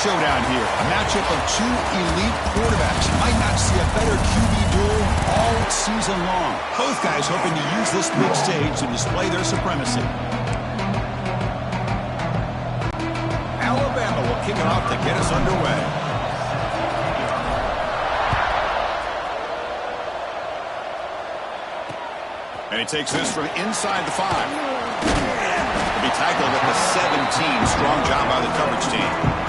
showdown here. A matchup of two elite quarterbacks. You might not see a better QB duel all season long. Both guys hoping to use this big stage to display their supremacy. Alabama will kick it off to get us underway. And he takes this from inside the 5. He'll be tackled at the 17. Strong job by the coverage team.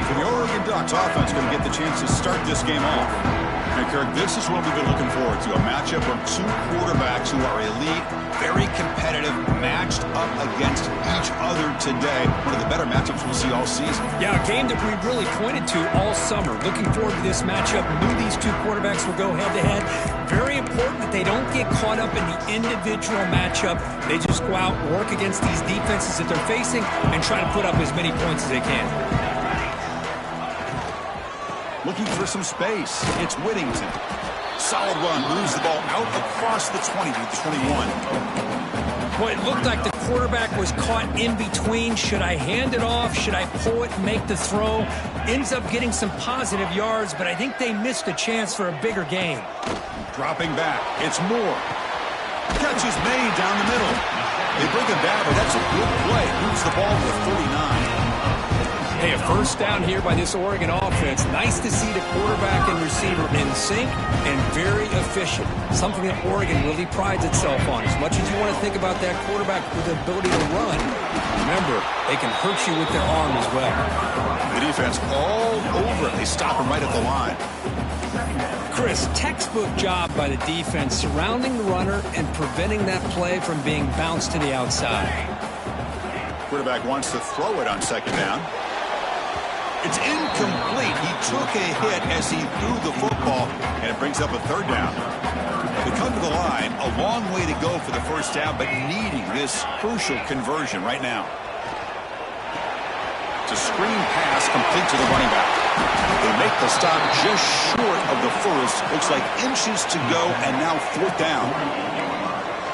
For the Oregon Ducks, offense going to get the chance to start this game off. And Kirk, this is what we've been looking forward to. A matchup of two quarterbacks who are elite, very competitive, matched up against each other today. One of the better matchups we'll see all season. Yeah, a game that we really pointed to all summer. Looking forward to this matchup. Knew these two quarterbacks will go head-to-head. Very important that they don't get caught up in the individual matchup. They just go out, work against these defenses that they're facing, and try to put up as many points as they can. Looking for some space. It's Whittington. Solid run. Moves the ball out across the 20 to the 21. Well, it looked like the quarterback was caught in between. Should I hand it off? Should I pull it and make the throw? Ends up getting some positive yards, but I think they missed a chance for a bigger gain. Dropping back. It's Moore. Catch is made down the middle. They bring him down, but that's a good play. Moves the ball to 39. Hey, a first down here by this Oregon offense. Nice to see the quarterback and receiver in sync and very efficient. Something that Oregon really prides itself on. As much as you want to think about that quarterback with the ability to run, remember, they can hurt you with their arm as well. The defense all over it. They stop him right at the line. Chris, textbook job by the defense surrounding the runner and preventing that play from being bounced to the outside. Quarterback wants to throw it on second down. It's incomplete. He took a hit as he threw the football, and it brings up a third down. They come to the line, a long way to go for the first down, but needing this crucial conversion right now. It's a screen pass complete to the running back. They make the stop just short of the first. Looks like inches to go, and now fourth down.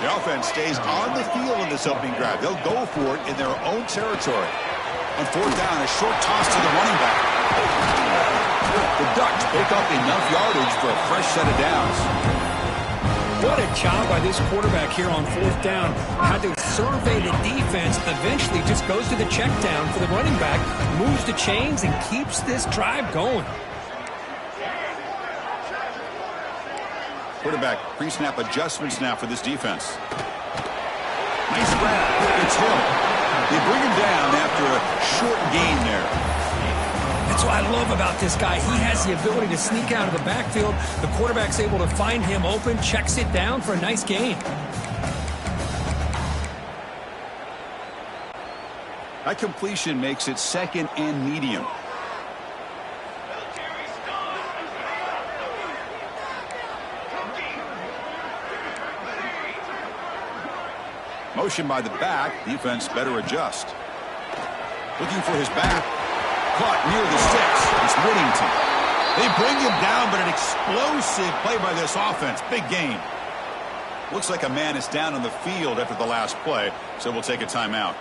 The offense stays on the field in this opening drive. They'll go for it in their own territory. On fourth down, a short toss to the running back. The Ducks pick up enough yardage for a fresh set of downs. What a job by this quarterback here on fourth down. Had to survey the defense. Eventually just goes to the check down for the running back. Moves the chains and keeps this drive going. Quarterback pre-snap adjustments now for this defense. Nice grab. It's Hill. They bring him down after a short gain there. That's what I love about this guy. He has the ability to sneak out of the backfield. The quarterback's able to find him open, checks it down for a nice gain. That completion makes it second and medium. Motion by the back. Defense better adjust. Looking for his back. Caught near the sticks. It's Whittington. They bring him down, but an explosive play by this offense. Big gain. Looks like a man is down on the field after the last play, so we'll take a timeout.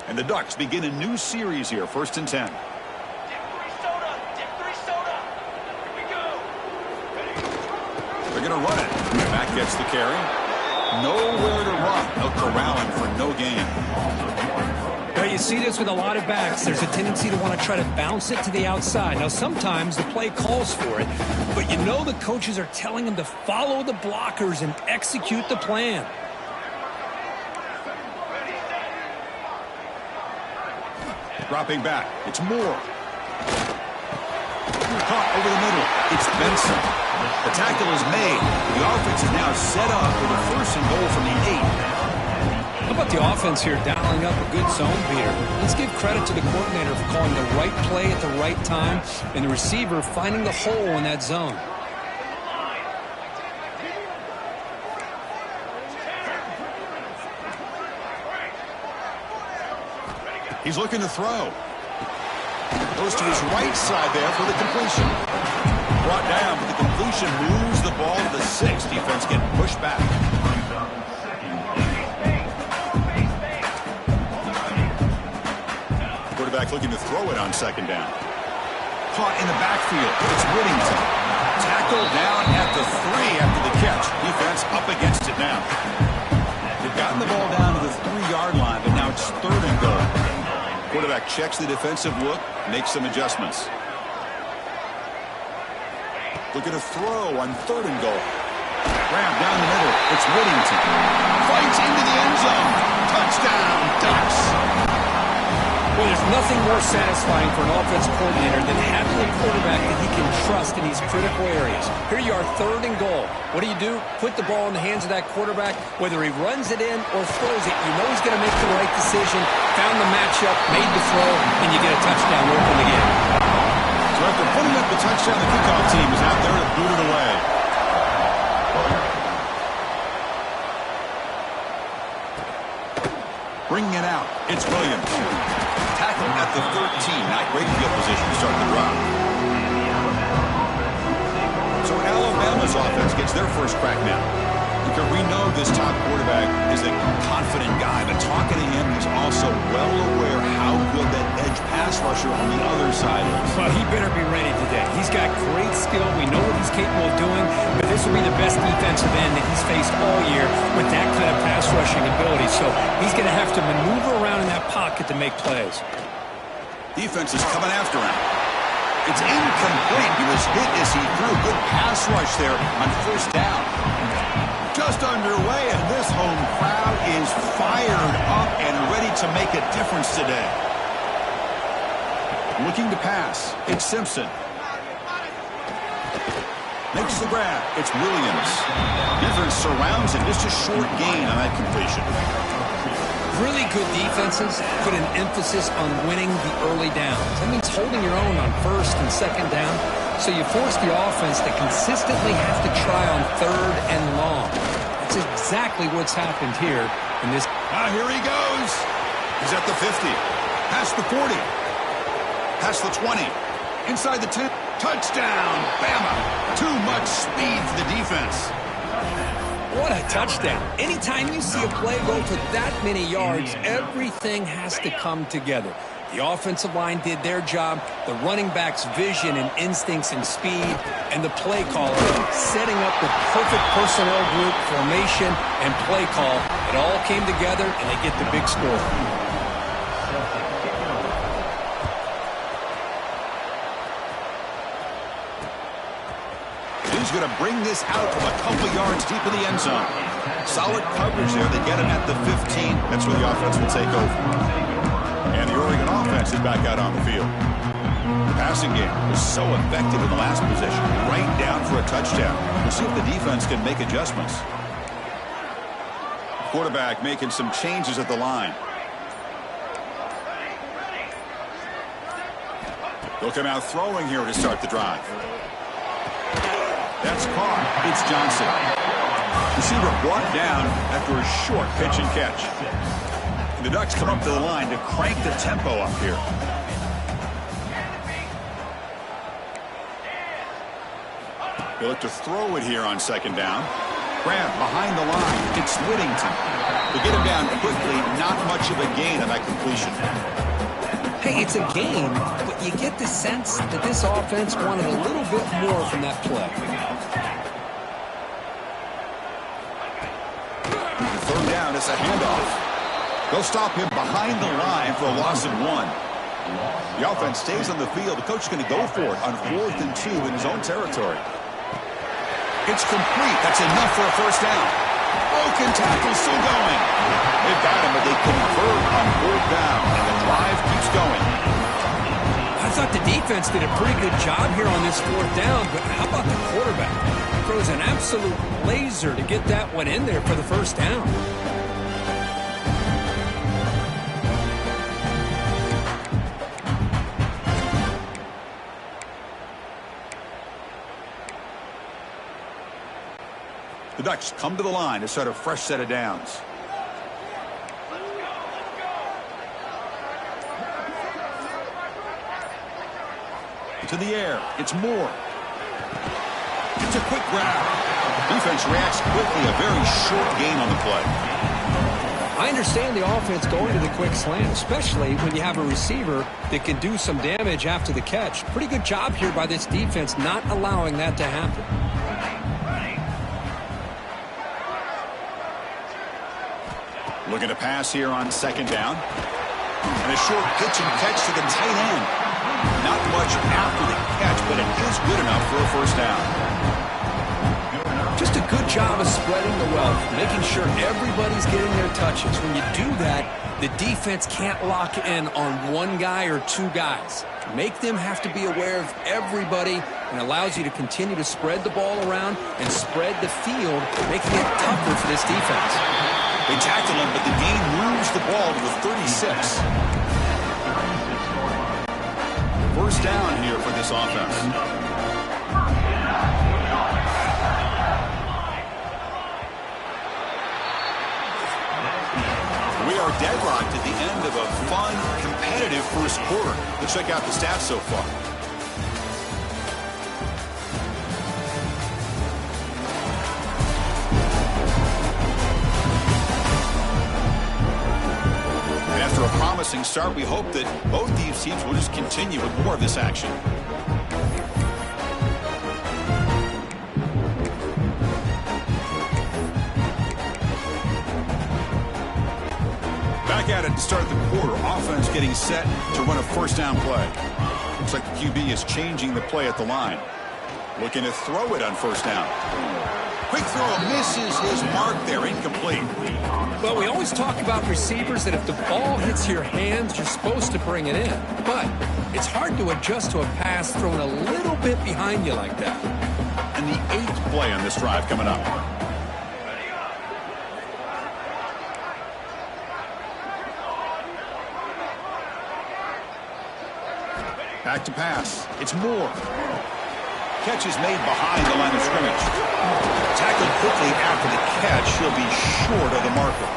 And the Ducks begin a new series here, 1st and 10. They're going to run it. Back gets the carry. Nowhere to run. They'll corral him for no gain. Now you see this with a lot of backs. There's a tendency to want to try to bounce it to the outside. Now sometimes the play calls for it, but you know the coaches are telling them to follow the blockers and execute the plan. Dropping back. It's Moore. Caught over the middle. It's Benson. The tackle is made. The offense is now set up for the 1st and goal from the 8. How about the offense here dialing up a good zone beater? Let's give credit to the coordinator for calling the right play at the right time and the receiver finding the hole in that zone. He's looking to throw. Goes to his right side there for the completion. brought down, but the completion moves the ball to the 6. Defense getting pushed back. Quarterback looking to throw it on 2nd down. Caught in the backfield. It's Whittington. Tackled down at the 3 after the catch. Defense up against it now. They've gotten the ball down to the 3-yard line, but now it's 3rd and goal. Quarterback checks the defensive look, makes some adjustments. Looking to throw on 3rd and goal. Grab down the middle. It's Whittington. Fights into the end zone. Touchdown, Ducks. Well, there's nothing more satisfying for an offensive coordinator than having a quarterback that he can trust in these critical areas. Here you are, 3rd and goal. What do? Put the ball in the hands of that quarterback. Whether he runs it in or throws it, you know he's going to make the right decision. Found the matchup, made the throw, and you get a touchdown to open the game. So after putting up the touchdown, the kickoff team is out there to boot it away. Bringing it out, it's Williams. Tackled at the 13. Not great field position to start the drive. So Alabama's offense gets their first crack now. Because we know this top quarterback is a confident guy, but talking to him, he's also well aware how good that edge pass rusher on the other side is. Well, he better be ready today. He's got great skill. We know what he's capable of doing, but this will be the best defensive end that he's faced all year with that kind of pass rushing ability. So he's going to have to maneuver around in that pocket to make plays. Defense is coming after him. It's incomplete. He was hit as he threw. Good pass rush there on 1st down. Just underway, and this home crowd is fired up and ready to make a difference today. Looking to pass. It's Simpson. Makes the grab. It's Williams. Defense surrounds him. Just a short gain on that completion. Really good defenses put an emphasis on winning the early downs. That means holding your own on 1st and 2nd down. So you force the offense to consistently have to try on 3rd and long. That's exactly what's happened here in this. Here he goes. He's at the 50. Past the 40. Past the 20. Inside the 10. Touchdown, Bama. Too much speed for the defense. What a touchdown. Anytime you see a play go for that many yards, everything has to come together. The offensive line did their job, the running back's vision and instincts and speed, and the play caller setting up the perfect personnel group, formation, and play call. It all came together, and they get the big score. He's going to bring this out from a couple yards deep in the end zone. Solid coverage there. They get him at the 15. That's where the offense will take over. And the Oregon offense is back out on the field. The passing game was so effective in the last possession. Right down for a touchdown. We'll see if the defense can make adjustments. Quarterback making some changes at the line. They'll come out throwing here to start the drive. That's caught. It's Johnson. Receiver brought down after a short pitch and catch. And the Ducks come up to the line to crank the tempo up here. They look to throw it here on 2nd down. Grab behind the line. It's Whittington. They get him down quickly. Not much of a gain on that completion. Hey, it's a game, but you get the sense that this offense wanted a little bit more from that play. 3rd down, it's a handoff. They'll stop him behind the line for a loss of 1. The offense stays on the field. The coach is going to go for it on 4th and 2 in his own territory. It's complete. That's enough for a 1st down. Broken tackle still going. They've got him, but they convert on 4th down, and the drive keeps going. I thought the defense did a pretty good job here on this 4th down, but how about the quarterback? Throws an absolute laser to get that one in there for the 1st down. The Ducks come to the line to start a fresh set of downs. To the air. It's Moore. It's a quick grab. Defense reacts quickly. A very short gain on the play. I understand the offense going to the quick slant, especially when you have a receiver that can do some damage after the catch. Pretty good job here by this defense not allowing that to happen. Looking to pass here on second down. And a short pitch and catch to the tight end. Not much after the catch, but it is good enough for a first down. Just a good job of spreading the wealth, making sure everybody's getting their touches. When you do that, the defense can't lock in on one guy or two guys. Make them have to be aware of everybody, and allows you to continue to spread the ball around and spread the field, making it tougher for this defense. They tackle him, but the gain moves the ball to the 36. First down here for this offense. We are deadlocked at the end of a fun, competitive first quarter. Let's check out the stats so far. After a promising start, we hope that both these teams will just continue with more of this action. Back at it to start the quarter. Offense getting set to run a first down play. Looks like the QB is changing the play at the line. Looking to throw it on first down. Quick throw misses his mark there. Incomplete. Well, we always talk about receivers that if the ball hits your hands, you're supposed to bring it in. But it's hard to adjust to a pass thrown a little bit behind you like that. And the 8th play on this drive coming up. Back to pass. It's Moore. Catch is made behind the line of scrimmage. Tackled quickly after the catch. He'll be short of the marker.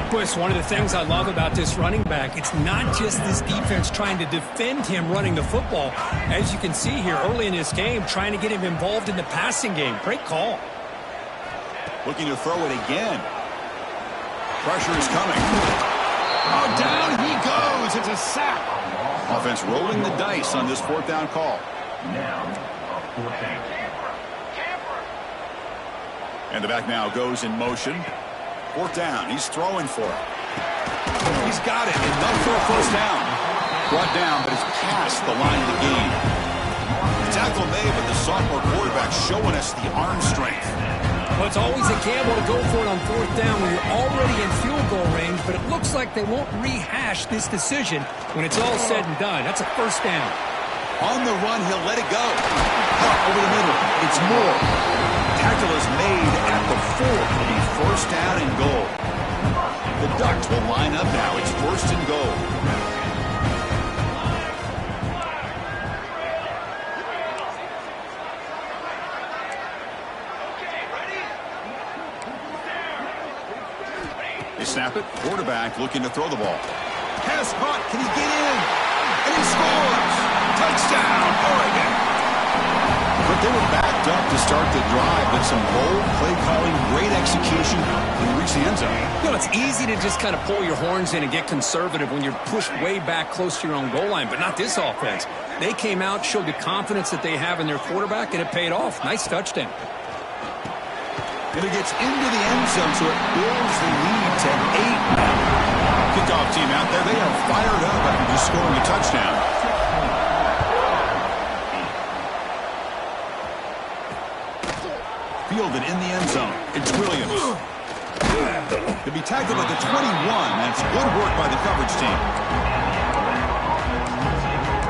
Chris, one of the things I love about this running back, it's not just this defense trying to defend him running the football. As you can see here early in this game, trying to get him involved in the passing game. Great call. Looking to throw it again. Pressure is coming. Oh, down he goes. It's a sack. Offense rolling the dice on this fourth down call. And the back now goes in motion. Fourth down. He's throwing for it. He's got it. Enough for a first down. Brought down, but it's past the line of the game. The tackle made, but the sophomore quarterback showing us the arm strength. Well, it's always a gamble to go for it on fourth down when you're already in field goal range, but it looks like they won't rehash this decision when it's all said and done. That's a first down. On the run, he'll let it go. Over the middle, it's Moore. Tackle is made at the 4. It'll be first down and goal. The Ducks will line up now. It's first and goal. They snap it. Quarterback looking to throw the ball. Pass caught. Can he get in? And he scores! Touchdown, Oregon! But they were backed up to start the drive, but some bold play calling, great execution, and reach the end zone. You know, it's easy to just kind of pull your horns in and get conservative when you're pushed way back close to your own goal line, but not this offense. They came out, showed the confidence that they have in their quarterback, and it paid off. Nice touchdown. And it gets into the end zone, so it builds the lead to 8 now. Kickoff team out there, they are fired up after just scoring a touchdown. Fielded in the end zone. It's Williams. He'll be tackled at the 21. That's good work by the coverage team.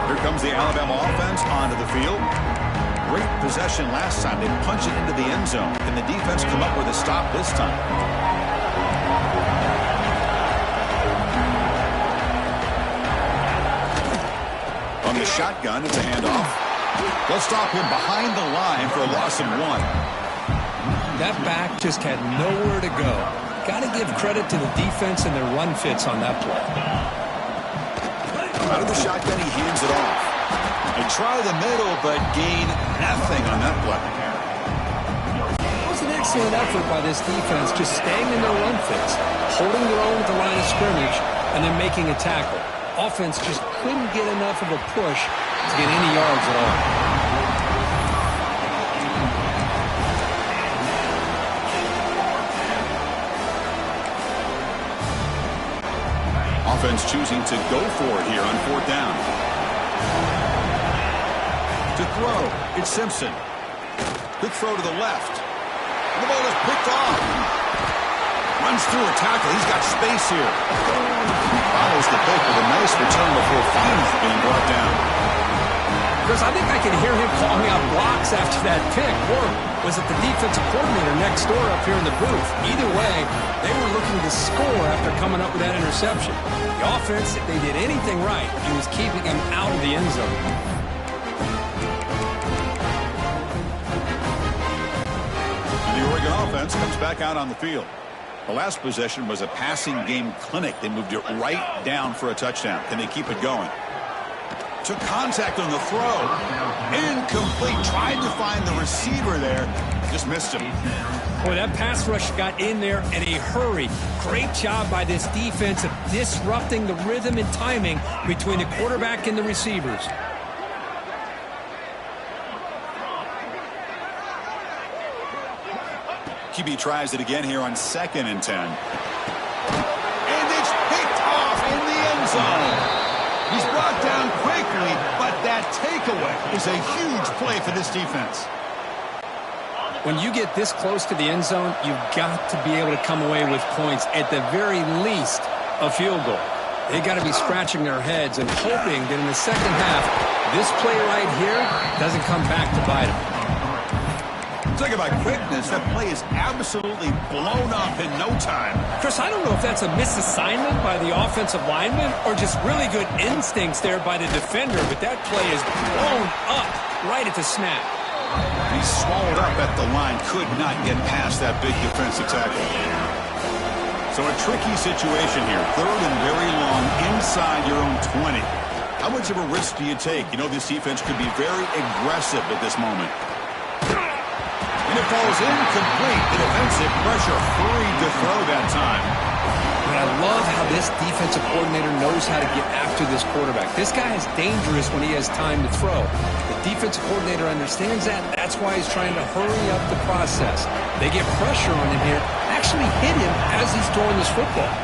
Here comes the Alabama offense onto the field. Great possession last time. They punched it into the end zone. Can the defense come up with a stop this time? On the shotgun, it's a handoff. They'll stop him behind the line for a loss of 1. That back just had nowhere to go. Got to give credit to the defense and their run fits on that play. Out of the shotgun, he hands it off. They try the middle, but gain nothing on that play. It was an excellent effort by this defense, just staying in their run fits, holding their own at the line of scrimmage, and then making a tackle. Offense just couldn't get enough of a push to get any yards at all. Offense choosing to go for it here on 4th down. To throw, it's Simpson. Quick throw to the left. The ball is picked off. Runs through a tackle. He's got space here. Follows the pick with a nice return before finally being brought down. Chris, I think I can hear him calling out blocks after that pick. Or was it the defensive coordinator next door up here in the booth? Either way, they were looking to score after coming up with that interception. The offense, if they did anything right, it was keeping him out of the end zone. The Oregon offense comes back out on the field. The last possession was a passing game clinic. They moved it right down for a touchdown. Can they keep it going? Took contact on the throw. Incomplete. Tried to find the receiver there. Just missed him. Boy, that pass rush got in there in a hurry. Great job by this defense of disrupting the rhythm and timing between the quarterback and the receivers. QB tries it again here on 2nd and 10. And it's picked off in the end zone. He's brought down quickly, but that takeaway is a huge play for this defense. When you get this close to the end zone, you've got to be able to come away with points, at the very least, a field goal. They got to be scratching their heads and hoping that in the second half, this play right here doesn't come back to bite them. Talk about quickness. That play is absolutely blown up in no time. Chris, I don't know if that's a misassignment by the offensive lineman or just really good instincts there by the defender, but that play is blown up right at the snap. He's swallowed up at the line. Could not get past that big defensive tackle. So a tricky situation here. 3rd and very long inside your own 20. How much of a risk do you take? You know this defense could be very aggressive at this moment. And it falls incomplete. The defensive pressure free to throw that time. But I love how this defensive coordinator knows how to get after this quarterback. This guy is dangerous when he has time to throw. The defensive coordinator understands that. That's why he's trying to hurry up the process. They get pressure on him here. Actually hit him as he's throwing this football.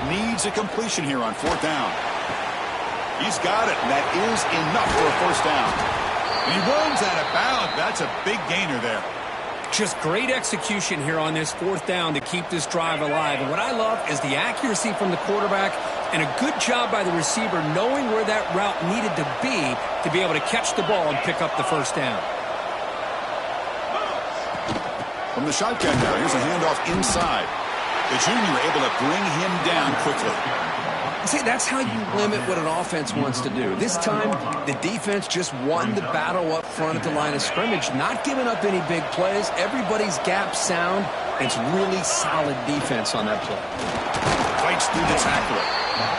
Needs a completion here on 4th down. He's got it, and that is enough for a 1st down. And he runs out of bounds. That's a big gainer there. Just great execution here on this 4th down to keep this drive alive. And what I love is the accuracy from the quarterback and a good job by the receiver knowing where that route needed to be able to catch the ball and pick up the 1st down. From the shotgun now, here's a handoff inside. The junior able to bring him down quickly. See, that's how you limit what an offense wants to do. This time, the defense just won the battle up front at the line of scrimmage, not giving up any big plays. Everybody's gap sound. It's really solid defense on that play. Fights through the tackler.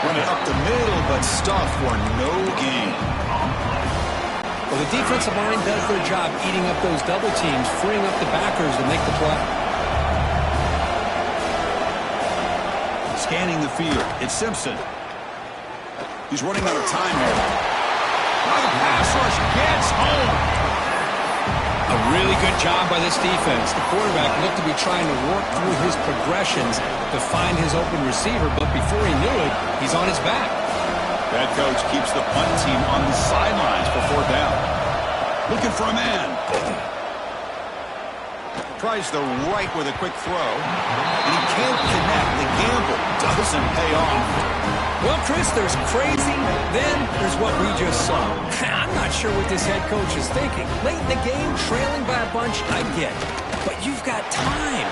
Running up the middle, but stuffed for no gain. Well, the defensive line does their job eating up those double teams, freeing up the backers to make the play. Scanning the field, it's Simpson. He's running out of time here. Now the pass rush gets home. A really good job by this defense. The quarterback looked to be trying to work through his progressions to find his open receiver, but before he knew it, he's on his back. Head coach keeps the punt team on the sidelines for 4th down. Looking for a man. Tries the right with a quick throw. And he can't connect. The gamble doesn't pay off. Well, Chris, there's crazy, then there's what we just saw. I'm not sure what this head coach is thinking. Late in the game, trailing by a bunch, I get it. But you've got time,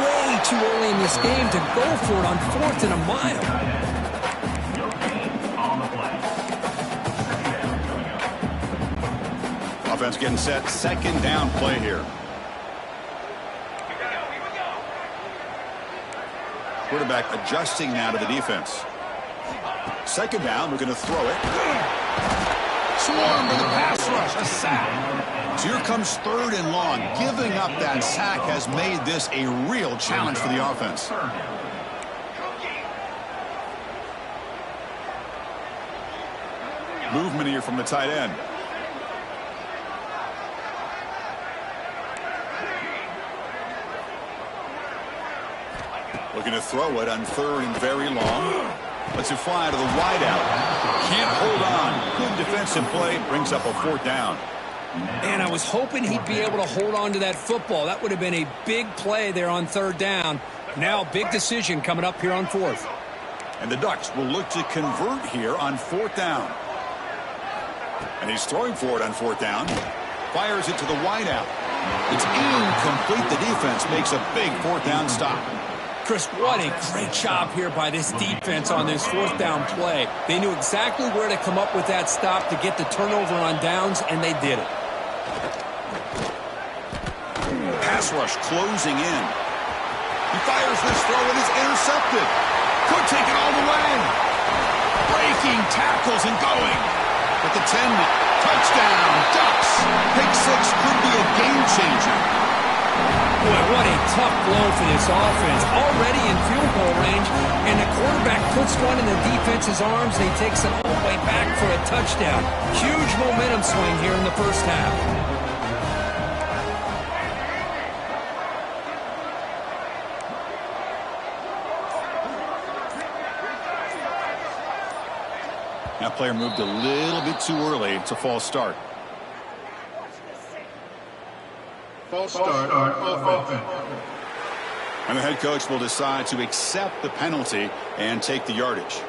way too early in this game to go for it on 4th and a mile. Offense getting set. 2nd down play here. Quarterback adjusting now to the defense. 2nd down, we're going to throw it. Swarm with a pass rush, a sack. So here comes 3rd and long. Giving up that sack has made this a real challenge for the offense. Movement here from the tight end. Looking to throw it on 3rd and very long. Lets it fly to the wideout. Can't hold on. Good defensive play. Brings up a 4th down. And I was hoping he'd be able to hold on to that football. That would have been a big play there on 3rd down. Now, big decision coming up here on 4th. And the Ducks will look to convert here on 4th down. And he's throwing for it on 4th down. Fires it to the wideout. It's incomplete. The defense makes a big 4th down stop. Chris, what a great job here by this defense on this 4th down play. They knew exactly where to come up with that stop to get the turnover on downs, and they did it. Pass rush closing in. He fires this throw and is intercepted. Could take it all the way. Breaking tackles and going. At the 10, touchdown, Ducks. Pick 6 could be a game changer. Boy, what a tough blow for this offense. Already in field goal range, and the quarterback puts one in the defense's arms, and he takes it all the way back for a touchdown. Huge momentum swing here in the first half. That player moved a little bit too early. It's a false start. False start on offense. And the head coach will decide to accept the penalty and take the yardage.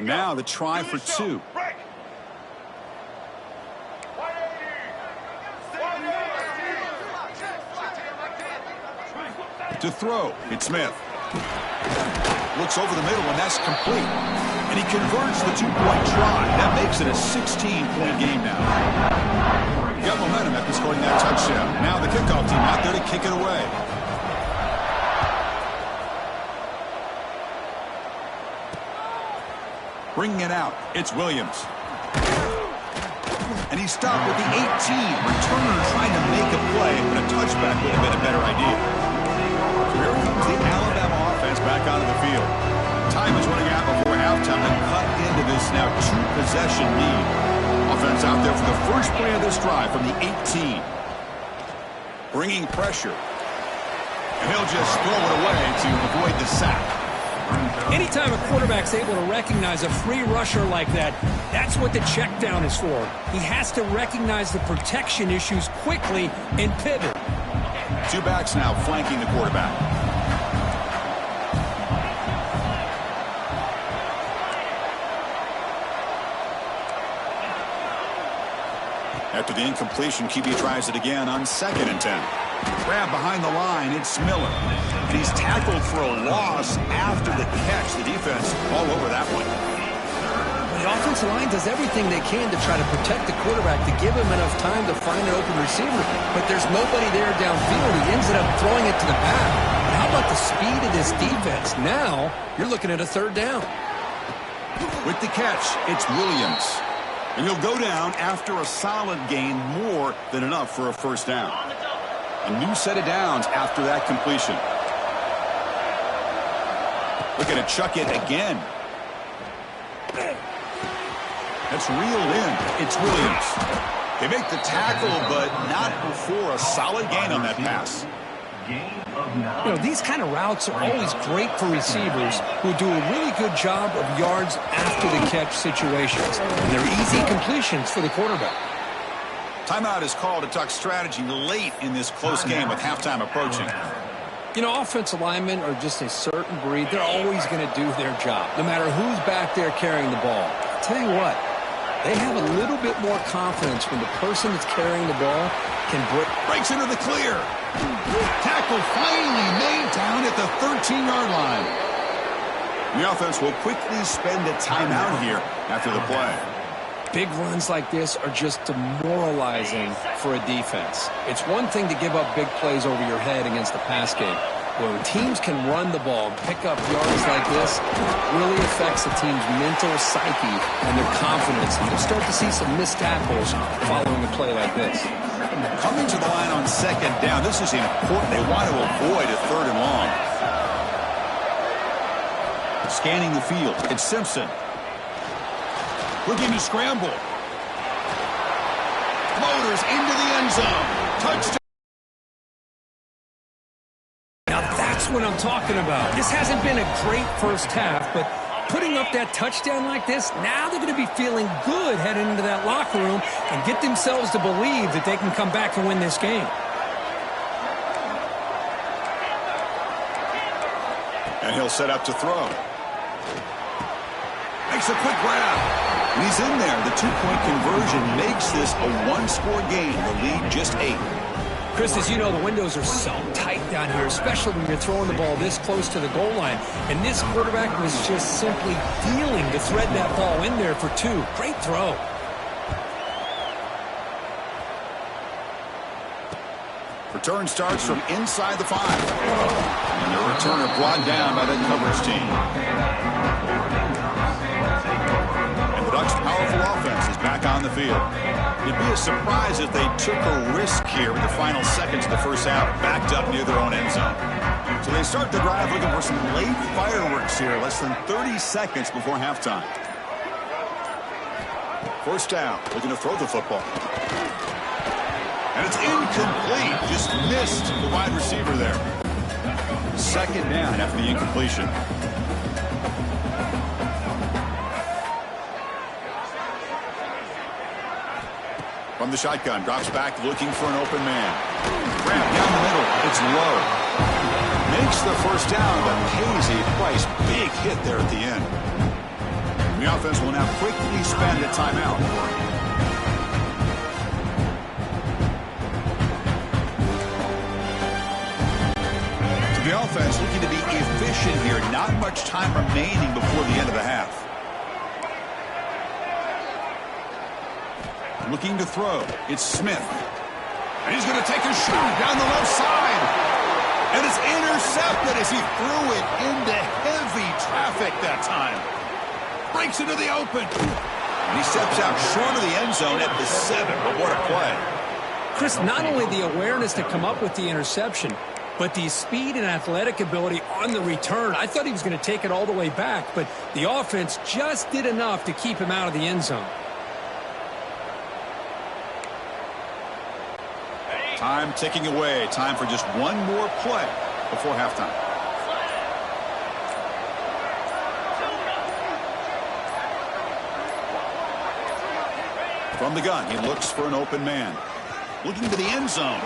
Now the try for 2. To throw, it's Smith. Looks over the middle, and that's complete. And he converts the 2-point try. That makes it a 16-point game now. Got momentum after scoring that touchdown. Now the kickoff team out there to kick it away. Bringing it out, it's Williams. And he's stopped with the 18. Returner trying to make a play, but a touchback would have been a better idea. So here comes the Alabama offense back onto the field. Time is running out before halftime to cut into this now 2-possession lead. Offense out there for the first play of this drive from the 18. Bringing pressure. And he'll just throw it away to avoid the sack. Anytime a quarterback's able to recognize a free rusher like that, that's what the check down is for. He has to recognize the protection issues quickly and pivot. 2 backs now flanking the quarterback. After the incompletion, QB tries it again on 2nd and 10. Grab behind the line, it's Miller. And he's tackled for a loss after the catch. The defense all over that one. The offensive line does everything they can to try to protect the quarterback, to give him enough time to find an open receiver. But there's nobody there downfield. He ends up throwing it to the back. But how about the speed of this defense? Now you're looking at a 3rd down. With the catch, it's Williams. And he'll go down after a solid gain, more than enough for a 1st down. A new set of downs after that completion. Looking to chuck it again. That's reeled in. It's Williams. They make the tackle, but not before a solid gain on that pass. You know, these kind of routes are always great for receivers who do a really good job of yards after the catch situations. And they're easy completions for the quarterback. Timeout is called to talk strategy late in this close game with halftime approaching. You know, offensive linemen are just a certain breed. They're always going to do their job, no matter who's back there carrying the ball. I'll tell you what, they have a little bit more confidence when the person that's carrying the ball can breaks into the clear. Tackle finally made down at the 13-yard line. The offense will quickly spend a timeout here after the play. Big runs like this are just demoralizing for a defense. It's one thing to give up big plays over your head against the pass game. When teams can run the ball and pick up yards like this, it really affects the team's mental psyche and their confidence. And you'll start to see some missed tackles following a play like this. Coming to the line on 2nd down, this is important. They want to avoid a 3rd and long. Scanning the field, it's Simpson. Looking to scramble. Motors into the end zone. Touchdown. Now that's what I'm talking about. This hasn't been a great first half, but putting up that touchdown like this, now they're going to be feeling good heading into that locker room and get themselves to believe that they can come back and win this game. And he'll set up to throw. Makes a quick grab. And he's in there. The 2-point conversion makes this a 1-score game. The lead just 8. Chris, as you know, the windows are so tight down here, especially when you're throwing the ball this close to the goal line. And this quarterback was just simply feeling to thread that ball in there for 2. Great throw. Return starts from inside the 5. And the returner brought down by that coverage team. And the Ducks' powerful offense is back on the field. It'd be a surprise if they took a risk here in the final seconds of the first half, backed up near their own end zone. So they start the drive looking for some late fireworks here, less than 30 seconds before halftime. 1st down, looking to throw the football. And it's incomplete, just missed the wide receiver there. 2nd down after the incompletion. From the shotgun, drops back looking for an open man. Grab down the middle, it's low. Makes the 1st down, but pays a price. Big hit there at the end. The offense will now quickly spend a timeout. The offense looking to be efficient here. Not much time remaining before the end of the half. Looking to throw. It's Smith. And he's going to take a shot down the left side. And it's intercepted as he threw it into heavy traffic that time. Breaks into the open. And he steps out short of the end zone at the 7. But what a play. Chris, not only the awareness to come up with the interception, but the speed and athletic ability on the return. I thought he was going to take it all the way back, but the offense just did enough to keep him out of the end zone. Time ticking away. Time for just one more play before halftime. From the gun, he looks for an open man. Looking to the end zone.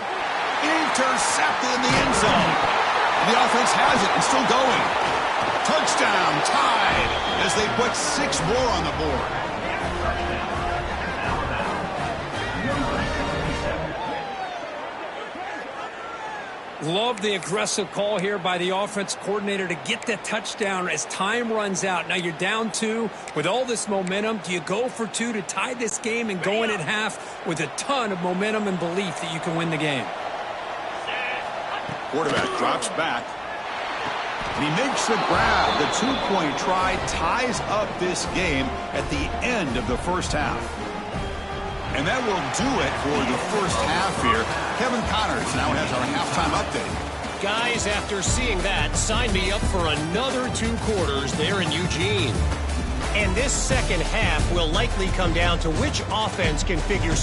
Intercepted in the end zone. The offense has it and still going. Touchdown, tied, as they put 6 more on the board. Love the aggressive call here by the offense coordinator to get the touchdown as time runs out. Now you're down 2 with all this momentum. Do you go for 2 to tie this game and go in at half with a ton of momentum and belief that you can win the game? Quarterback drops back. And he makes the grab. The 2-point try ties up this game at the end of the first half. And that will do it for the first half here. Kevin Connors now has our halftime update. Guys, after seeing that, sign me up for another 2 quarters there in Eugene. And this second half will likely come down to which offense can figure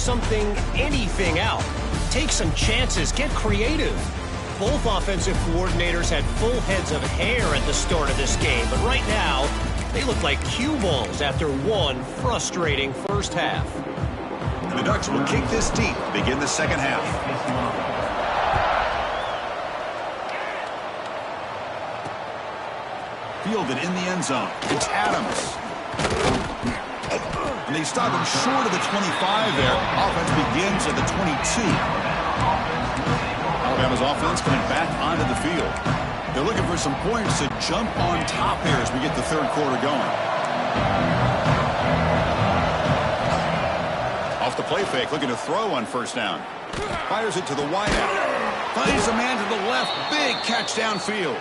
anything out. Take some chances, get creative. Both offensive coordinators had full heads of hair at the start of this game, but right now, they look like cue balls after one frustrating first half. The Ducks will kick this deep, begin the second half. Fielded in the end zone. It's Adams. And they stop him short of the 25 there. Offense begins at the 22. Alabama's offense coming back onto the field. They're looking for some points to jump on top here as we get the third quarter going. Off the play fake, looking to throw on first down. Fires it to the wideout. Finds a man to the left. Big catch downfield.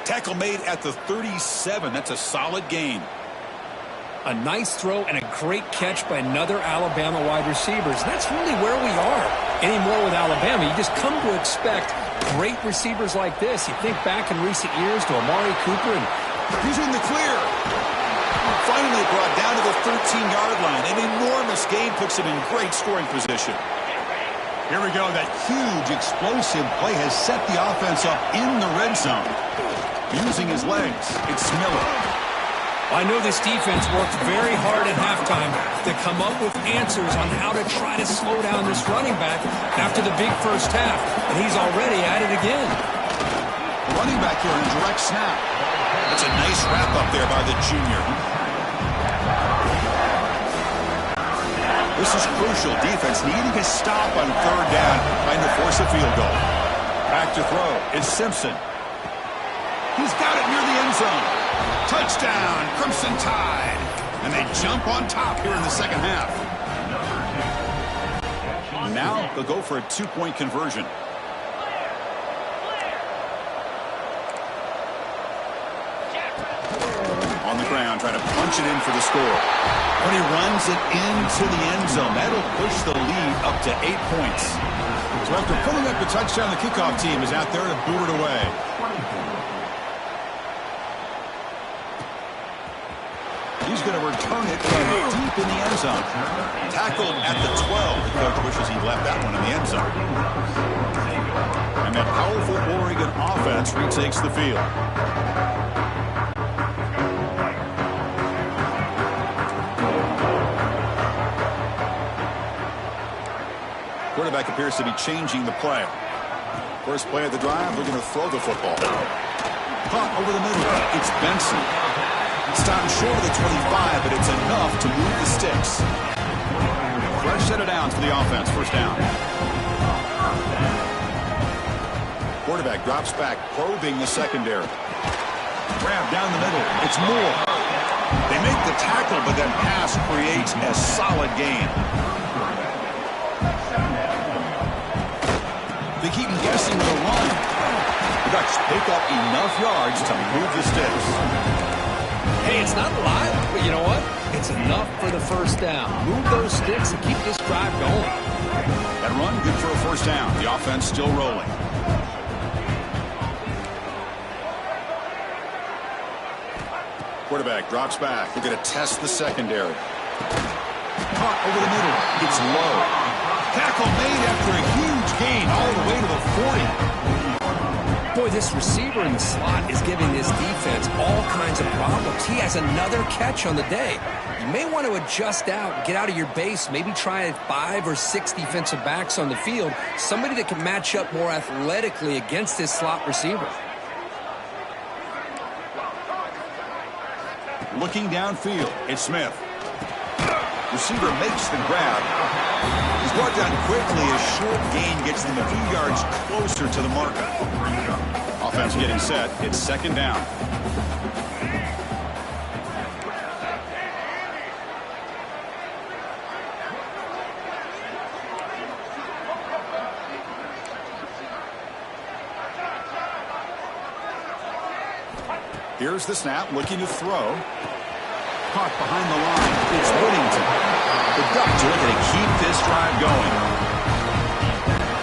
Tackle made at the 37. That's a solid gain. A nice throw and a great catch by another Alabama wide receivers. That's really where we are anymore with Alabama. You just come to expect great receivers like this. You think back in recent years to Amari Cooper, and he's in the clear. Finally brought down to the 13-yard line. An enormous gain puts him in great scoring position. Here we go. That huge explosive play has set the offense up in the red zone. Using his legs, it's Miller. I know this defense worked very hard at halftime to come up with answers on how to try to slow down this running back after the big first half, and he's already at it again. Running back here in a direct snap. That's a nice wrap up there by the junior. This is crucial. Defense needing a stop on third down, trying to force a field goal. Back to throw. It's Simpson. He's got it near the end zone. Touchdown, Crimson Tide. And they jump on top here in the second half. Now they'll go for a 2-point conversion. On the ground, trying to punch it in for the score. When he runs it into the end zone, that'll push the lead up to 8 points. So after pulling up the touchdown, the kickoff team is out there to boot it away. He's going to return it from deep in the end zone. Tackled at the 12. The coach wishes he left that one in the end zone. And that powerful Oregon offense retakes the field. Quarterback appears to be changing the play. First play of the drive, we're going to throw the football. Caught over the middle. It's Benson. Stopped short of the 25, but it's enough to move the sticks. Fresh set of downs for the offense. First down. Quarterback drops back, probing the secondary. Grab down the middle. It's Moore. They make the tackle, but that pass creates a solid gain. They keep him guessing with a run. The Ducks pick up enough yards to move the sticks. Hey, it's not a lot, but you know what? It's enough for the first down. Move those sticks and keep this drive going. That run, good for a first down. The offense still rolling. Quarterback drops back. They're going to test the secondary. Caught over the middle. It's low. Tackle made after a huge gain all the way to the 40. Boy, this receiver in the slot is giving this defense all kinds of problems. He has another catch on the day. You may want to adjust out, get out of your base, maybe try 5 or 6 defensive backs on the field, somebody that can match up more athletically against this slot receiver. Looking downfield, it's Smith. Receiver makes the grab. He's brought down quickly. A short gain gets them a few yards closer to the marker. Offense getting set. It's second down. Here's the snap, looking to throw. Caught behind the line. It's Whittington. The Ducks are looking to keep this drive going.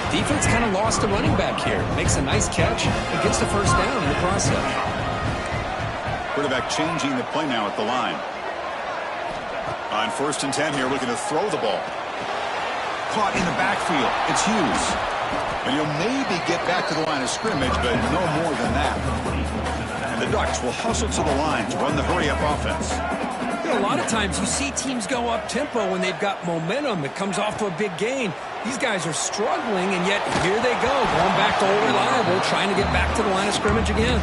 Defense kind of lost a running back here. Makes a nice catch and gets the first down in the process. Quarterback changing the play now at the line. On 1st and 10 here, looking to throw the ball. Caught in the backfield. It's Hughes. And he'll maybe get back to the line of scrimmage, but no more than that. And the Ducks will hustle to the line to run the hurry-up offense. You know, a lot of times you see teams go up-tempo when they've got momentum. It comes off to a big gain. These guys are struggling, and yet here they go, going back to old reliable, trying to get back to the line of scrimmage again.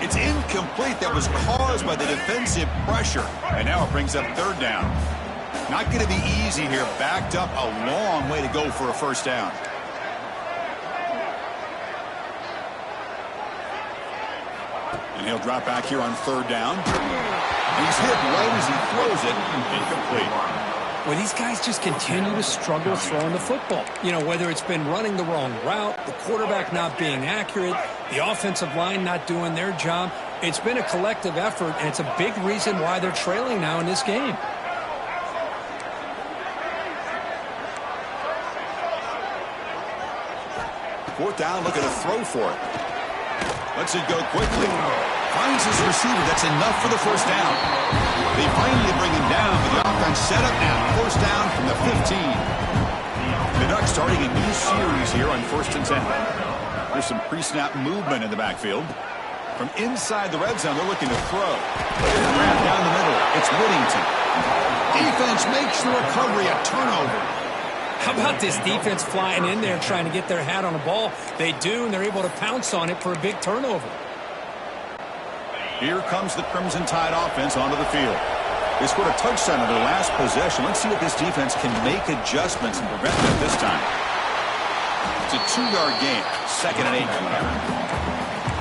It's incomplete. That was caused by the defensive pressure. And now it brings up third down. Not going to be easy here. Backed up a long way to go for a first down. And he'll drop back here on third down. He's hit right as he throws it. Incomplete. Well, these guys just continue to struggle throwing the football. You know, whether it's been running the wrong route, the quarterback not being accurate, the offensive line not doing their job. It's been a collective effort, and it's a big reason why they're trailing now in this game. Fourth down, looking to throw for it. Lets it go quickly. Finds his receiver. That's enough for the first down. They finally bring him down, but the offense set up now. First down from the 15. The Ducks starting a new series here on 1st and 10. There's some pre-snap movement in the backfield. From inside the red zone, they're looking to throw. Grab down the middle. It's Whittington. Defense makes the recovery a turnover. How about this defense flying in there trying to get their hat on a ball? They do, and they're able to pounce on it for a big turnover. Here comes the Crimson Tide offense onto the field. They scored a touchdown on their last possession. Let's see if this defense can make adjustments and prevent that this time. It's a 2-yard gain. 2nd and 8.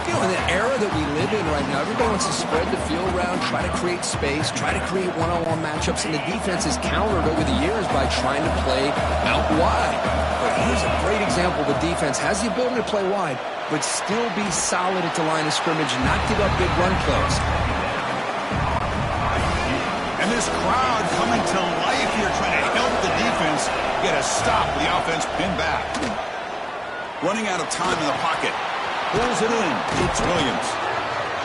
You know, in the era that we live in right now, everybody wants to spread the field around, try to create space, try to create one-on-one matchups, and the defense is countered over the years by trying to play out wide. But here's a great example. The defense has the ability to play wide, but still be solid at the line of scrimmage and not give up big run plays. And this crowd coming to life here, trying to help the defense get a stop with the offense pinned back. Running out of time in the pocket. Pulls it in. It's Williams.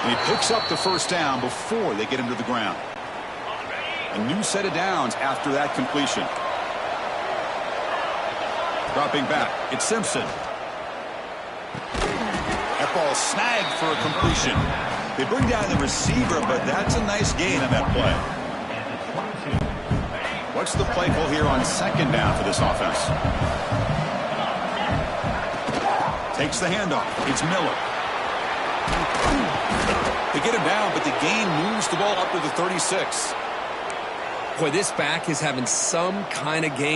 And he picks up the first down before they get him to the ground. A new set of downs after that completion. Dropping back. It's Simpson. That ball snagged for a completion. They bring down the receiver, but that's a nice gain on that play. What's the play call here on 2nd down for this offense? Takes the handoff. It's Miller. They get him down, but the gain moves the ball up to the 36. Boy, this back is having some kind of game.